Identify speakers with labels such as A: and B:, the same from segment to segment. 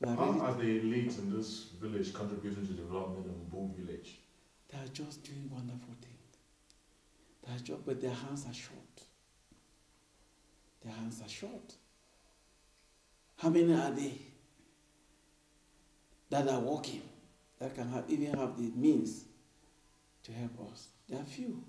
A: How are the elites in this village contributing to development in Mbu village?
B: They are just doing wonderful things. They are just, but their hands are short. Their hands are short. How many are they that are working, that can even have the means to help us? There are few.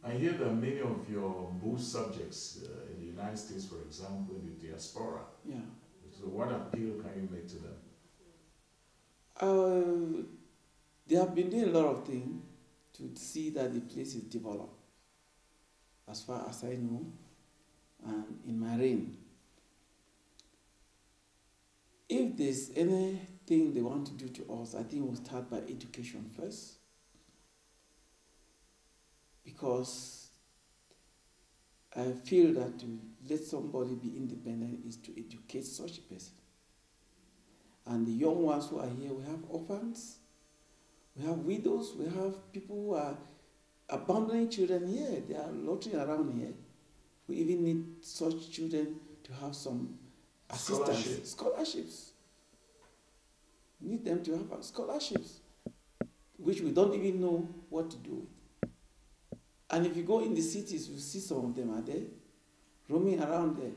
A: I hear that many of your Mbu subjects in the United States, for example, in the diaspora.
B: Yeah.
A: So what appeal can you make to them?
B: They have been doing a lot of things to see that the place is developed, as far as I know, and in my reign. If there's anything they want to do to us, I think we'll start by education first. Because I feel that to let somebody be independent is to educate such a person. And the young ones who are here, we have orphans, we have widows, we have people who are abandoning children here. They are loitering around here. We even need such children to have some assistance. Scholarships. We need them to have scholarships, which we don't even know what to do with. And if you go in the cities, you see some of them are there, roaming around there.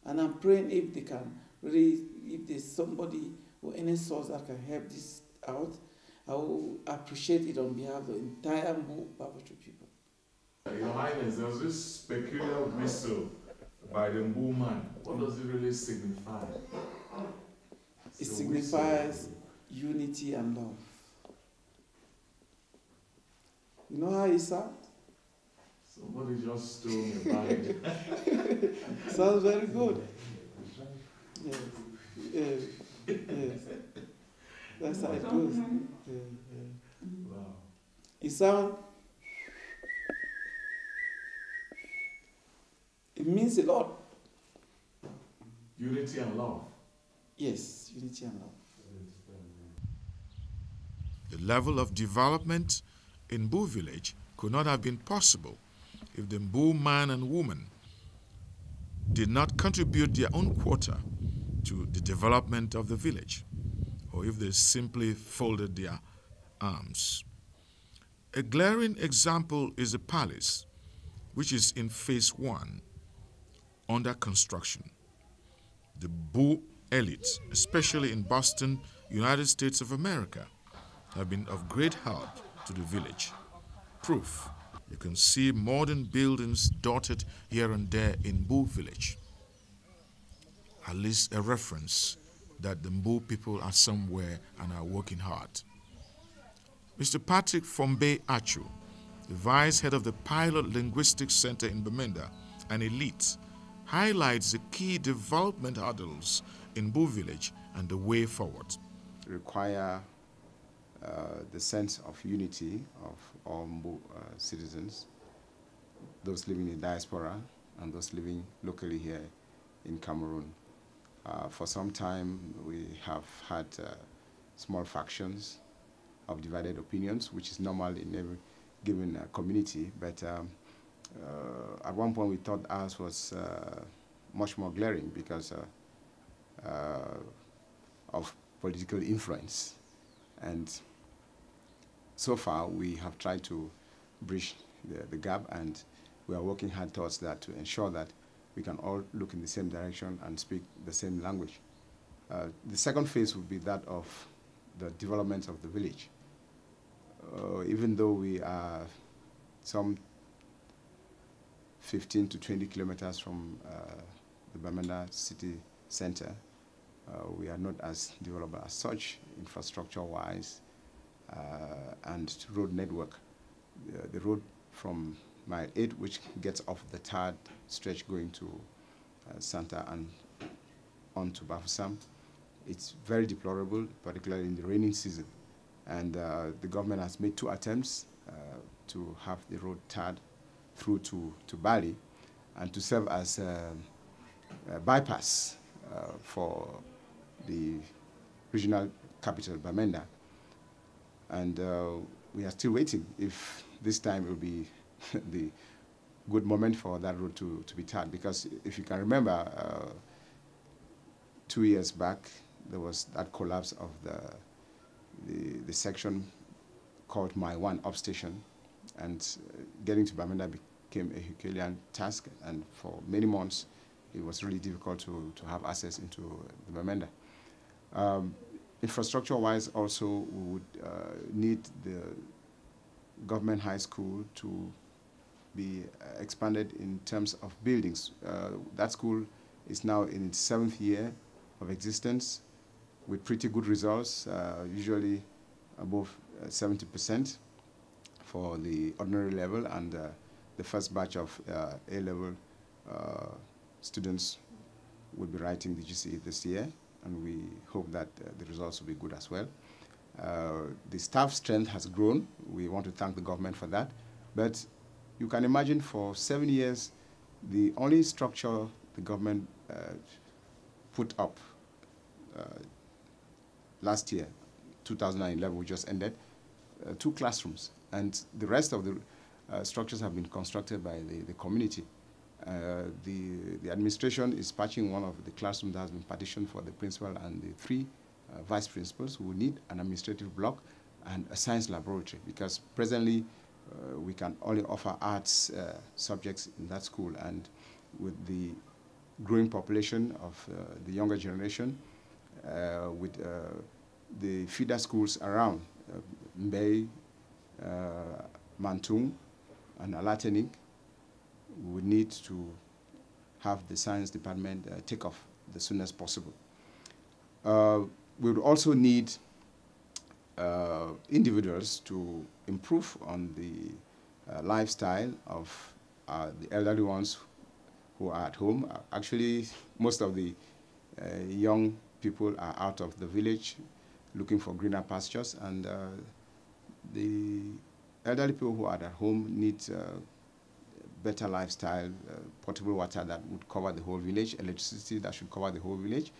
B: And I'm praying if they can really, if there's somebody or any source that can help this out, I will appreciate it on behalf of the entire Baforchu people.
A: Your Highness, there's this peculiar whistle by the Mbu man. What does it really signify?
B: It signifies unity and love. You know how it sounds?
A: Somebody just told me about it.
B: Sounds very good. Yes. Yes. Yes. That's how it goes.
A: Wow.
B: It sounds. It means a lot.
A: Unity and love.
B: Yes, unity and love.
C: The level of development in Mbu village could not have been possible if the Mbu man and woman did not contribute their own quota to the development of the village, or if they simply folded their arms. A glaring example is the palace, which is in phase 1, under construction. The Mbu elite, especially in Boston, United States of America, have been of great help to the village. Proof: you can see modern buildings dotted here and there in Mbu village. At least a reference that the Mbu people are somewhere and are working hard. Mr. Patrick Achu, the vice head of the Pilot Linguistics Center in Bamenda, an elite, highlights the key development hurdles in Mbu village and the way forward.
D: Require the sense of unity of all Mbu citizens, those living in diaspora and those living locally here in Cameroon. For some time, we have had small factions of divided opinions, which is normal in every given community. But at one point, we thought ours was much more glaring because of political influence. And so far, we have tried to bridge the gap, and we are working hard towards that to ensure that we can all look in the same direction and speak the same language. The second phase would be that of the development of the village. Even though we are some 15 to 20 kilometers from the Bamenda city center, we are not as developed as such, infrastructure-wise, and road network. The road from Mile 8, which gets off the third stretch going to Santa and on to Bafusam, it's very deplorable, particularly in the rainy season. And the government has made 2 attempts to have the road tarred through to Bali and to serve as a bypass for the regional capital, Bamenda. And we are still waiting if this time it will be the good moment for that road to be tarred. Because if you can remember, 2 years back, there was that collapse of the section called My One Upstation, and getting to Bamenda became a Herculean task, and for many months it was really difficult to have access into the Bamenda. Infrastructure-wise also, we would need the government high school to be expanded in terms of buildings. That school is now in its 7th year of existence with pretty good results, usually above 70% for the ordinary level, and the first batch of A-level students will be writing the GCE this year, and we hope that the results will be good as well. The staff strength has grown. We want to thank the government for that. But you can imagine for 7 years, the only structure the government put up last year, 2011, we just ended, 2 classrooms. And the rest of the structures have been constructed by the community. The administration is patching one of the classrooms that has been partitioned for the principal and the 3 vice principals who will need an administrative block and a science laboratory, because presently we can only offer arts subjects in that school, and with the growing population of the younger generation, with the feeder schools around, Mbei, Mantung, and Alatenik, we need to have the science department take off as soon as possible. We would also need individuals to improve on the lifestyle of the elderly ones who are at home. Actually, most of the young people are out of the village looking for greener pastures, and the elderly people who are at home need better lifestyle, potable water that would cover the whole village, electricity that should cover the whole village.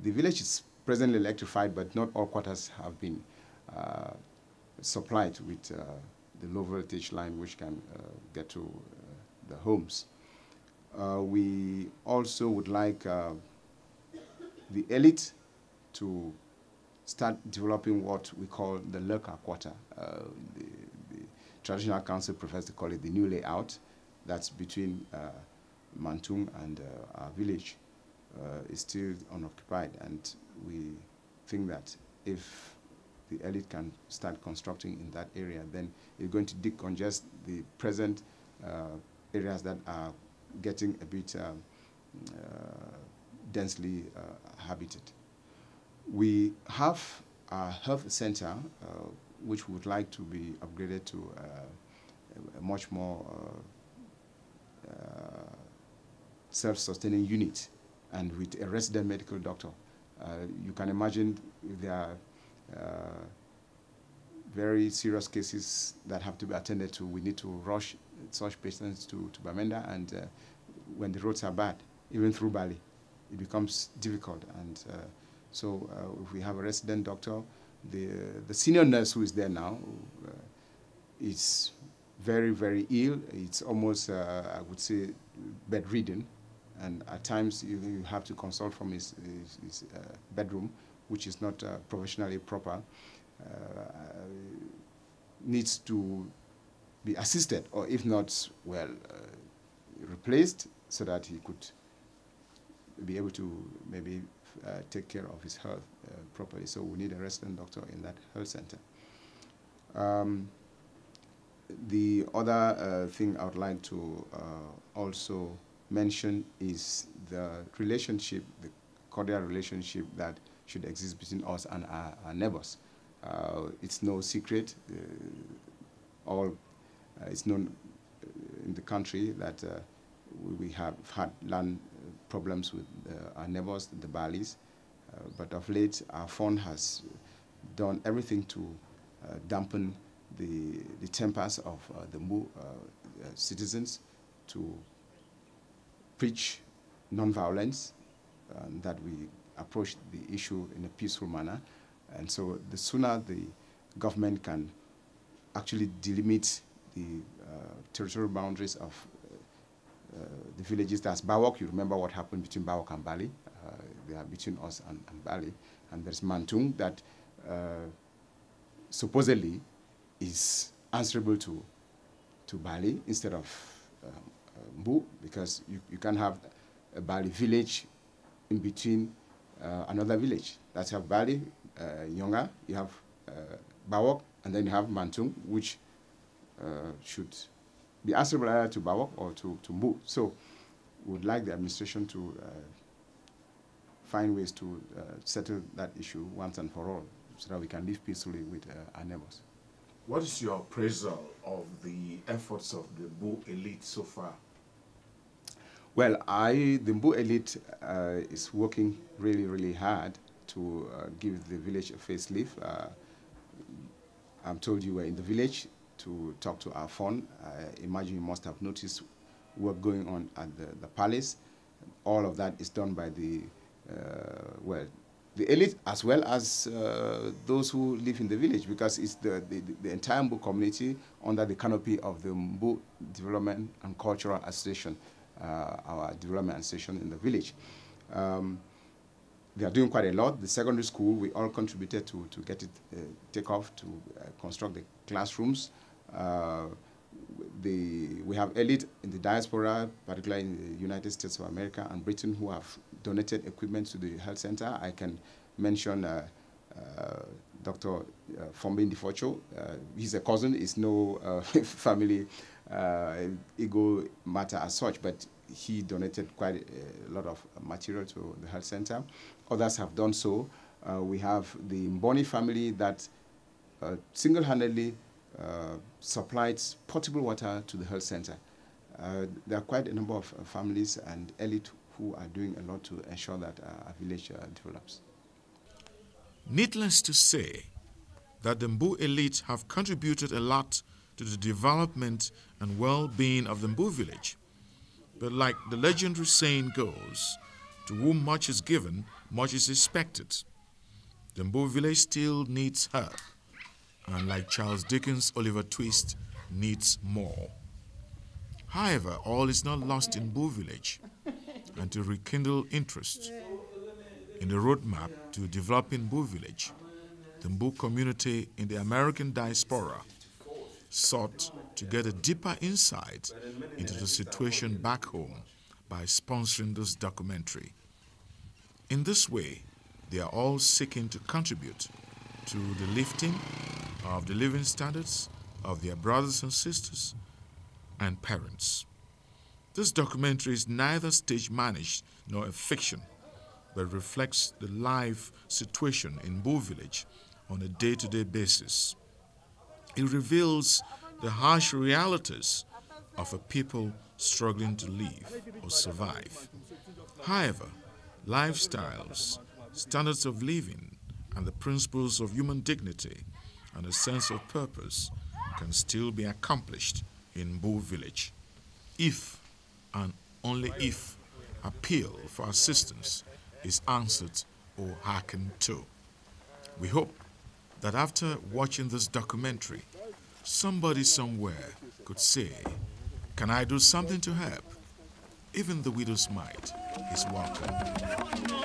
D: The village is presently electrified, but not all quarters have been supplied with the low voltage line which can get to the homes. We also would like the elite to start developing what we call the Lurker Quarter. The traditional council prefers to call it the new layout. That's between Mantung and our village. Is still unoccupied, and we think that if the elite can start constructing in that area, then it's going to decongest the present areas that are getting a bit densely habited. We have a health center which we would like to be upgraded to a much more self-sustaining unit, and with a resident medical doctor. You can imagine if there are very serious cases that have to be attended to, we need to rush such patients to Bamenda, and when the roads are bad, even through Bali, it becomes difficult. And so if we have a resident doctor, the senior nurse who is there now is very, very ill. It's almost, I would say, bedridden. And at times you have to consult from his bedroom, which is not professionally proper, needs to be assisted, or if not, well, replaced, so that he could be able to maybe take care of his health properly. So we need a resident doctor in that health center. The other thing I would like to also mention is the relationship, the cordial relationship that should exist between us and our neighbors. It's no secret, it's known in the country that we have had land problems with our neighbors, the Balis, but of late our fund has done everything to dampen the tempers of the Mbu citizens, to preach non-violence, that we approach the issue in a peaceful manner. And so the sooner the government can actually delimit the territorial boundaries of the villages, that's Bawok. You remember what happened between Bawok and Bali. they are between us and Bali. And there's Mantung that supposedly is answerable to Bali instead of Mbu, because you can have a Bali village in between another village. That's have Bali, Yonga, you have Bawok, and then you have Mantung, which should be answerable either to Bawok or to Mbu. So we would like the administration to find ways to settle that issue once and for all, so that we can live peacefully with our neighbors.
C: What is your appraisal of the efforts of the Mbu elite so far?
D: Well, the Mbu elite is working really, really hard to give the village a facelift. I'm told you were in the village to talk to our fund. I imagine you must have noticed work going on at the palace. All of that is done by the elite as well as those who live in the village, because it's the entire Mbu community under the canopy of the Mbu Development and Cultural Association, our development association in the village. They are doing quite a lot. The secondary school, we all contributed to get it take off, to construct the classrooms. We have elite in the diaspora, particularly in the United States of America and Britain, who have donated equipment to the health center. I can mention Dr. Fombin Baforchu. He's a cousin. It's no family ego matter as such, but he donated quite a lot of material to the health center. Others have done so. We have the Mboni family that single-handedly supplied potable water to the health center. There are quite a number of families and elite who are doing a lot to ensure that our village develops.
C: Needless to say that the Mbu elite have contributed a lot to the development and well-being of the Mbu village. But like the legendary saying goes, to whom much is given, much is expected. The Mbu village still needs help, and like Charles Dickens' Oliver Twist, needs more. However, all is not lost in Mbu village, and to rekindle interest in the roadmap to developing Mbu village, the Mbu community in the American diaspora sought to get a deeper insight into the situation back home by sponsoring this documentary. In this way, they are all seeking to contribute to the lifting of the living standards of their brothers and sisters and parents. This documentary is neither stage managed nor a fiction, but reflects the life situation in Mbu village on a day-to-day basis. It reveals the harsh realities of a people struggling to live or survive. However, lifestyles, standards of living, and the principles of human dignity and a sense of purpose can still be accomplished in Mbu village, if and only if appeal for assistance is answered or hearkened to. We hope that after watching this documentary, somebody somewhere could say, "Can I do something to help?" Even the widow's mite is welcome.